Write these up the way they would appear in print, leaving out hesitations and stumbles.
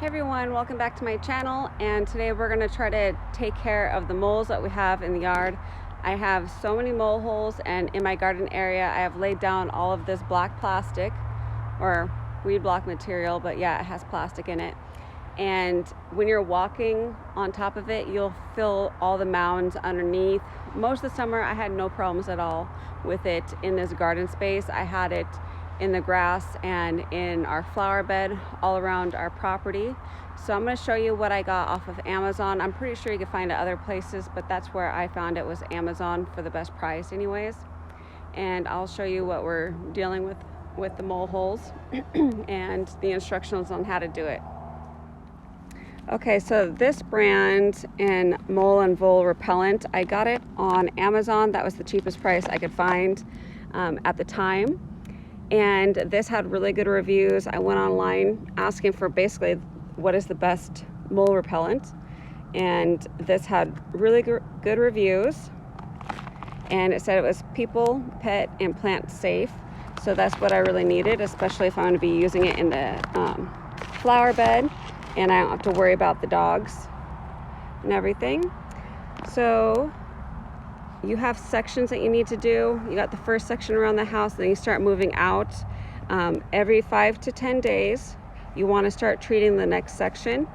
Hey everyone, welcome back to my channel, and today we're going to try to take care of the moles that we have in the yard. I have so many mole holes, and in my garden area I have laid down all of this black plastic or weed block material, but yeah, it has plastic in it. And when you're walking on top of it, you'll feel all the mounds underneath. Most of the summer I had no problems at all with it in this garden space. I had it in the grass and in our flower bed all around our property. So I'm going to show you what I got off of Amazon. I'm pretty sure you can find it other places, but that's where I found it, was Amazon, for the best price anyways. And I'll show you what we're dealing with the mole holes and the instructions on how to do it. Okay, so this brand in mole and vole repellent, I got it on Amazon. That was the cheapest price I could find at the time. And this had really good reviews. I went online asking for basically what is the best mole repellent, and this had really good reviews, and it said it was people, pet, and plant safe. So that's what I really needed, especially if I'm going to be using it in the flower bed and I don't have to worry about the dogs and everything. So you have sections that you need to do. You got the first section around the house, then you start moving out. Every 5 to 10 days, you want to start treating the next section.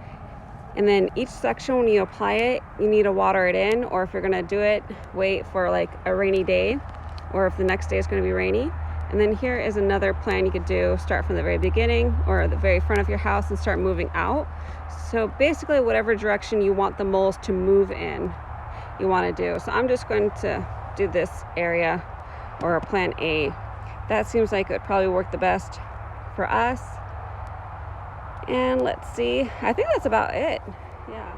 And then each section, when you apply it, you need to water it in, or if you're going to do it, wait for like a rainy day, or if the next day is going to be rainy. And then here is another plan you could do. Start from the very beginning or the very front of your house and start moving out. So basically whatever direction you want the moles to move in, you want to do. So I'm just going to do this area, or plan A. That seems like it would probably work the best for us. And let's see, I think that's about it. Yeah.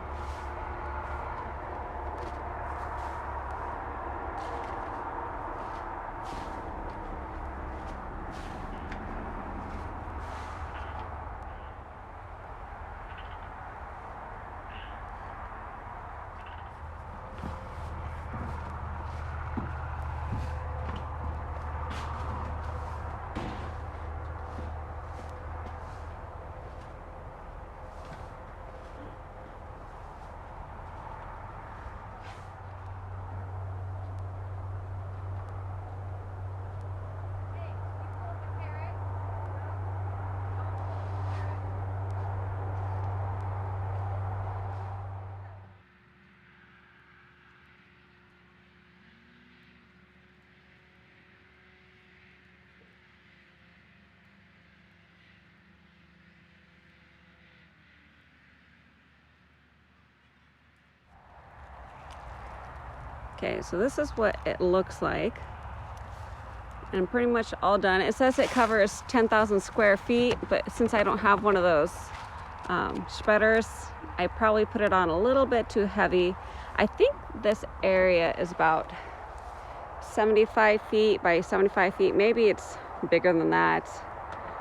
Okay, so this is what it looks like, and pretty much all done. It says it covers 10,000 square feet, but since I don't have one of those spreaders, I probably put it on a little bit too heavy. I think this area is about 75 feet by 75 feet. Maybe it's bigger than that.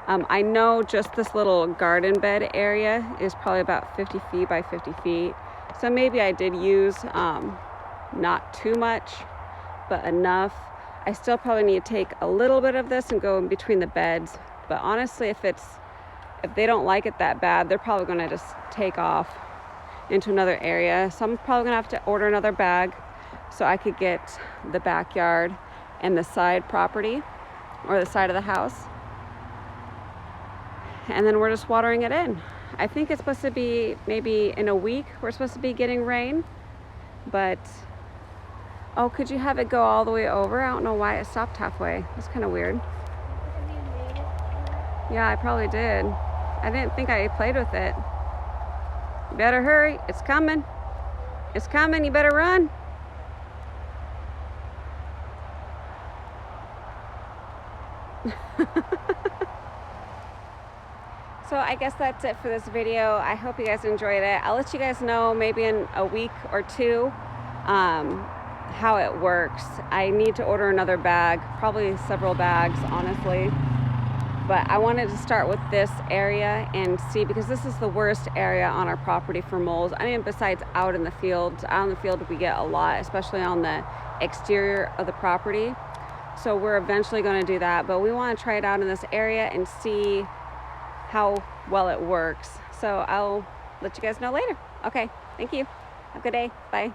I know just this little garden bed area is probably about 50 feet by 50 feet. So maybe I did use not too much, but enough. I still probably need to take a little bit of this and go in between the beds. But honestly, if they don't like it that bad, they're probably going to just take off into another area. So I'm probably going to have to order another bag so I could get the backyard and the side property, or the side of the house. And then we're just watering it in. I think it's supposed to be maybe in a week we're supposed to be getting rain, but oh, could you have it go all the way over? I don't know why it stopped halfway. That's kind of weird. Yeah, I probably did. I didn't think I played with it. You better hurry. It's coming. It's coming. You better run. So I guess that's it for this video. I hope you guys enjoyed it. I'll let you guys know maybe in a week or two how it works. I need to order another bag, probably several bags, honestly. But I wanted to start with this area and see, because this is the worst area on our property for moles. I mean, besides out in the field. Out in the field we get a lot, especially on the exterior of the property. So we're eventually going to do that. But we want to try it out in this area and see how well it works. So I'll let you guys know later. Okay, thank you. Have a good day. Bye.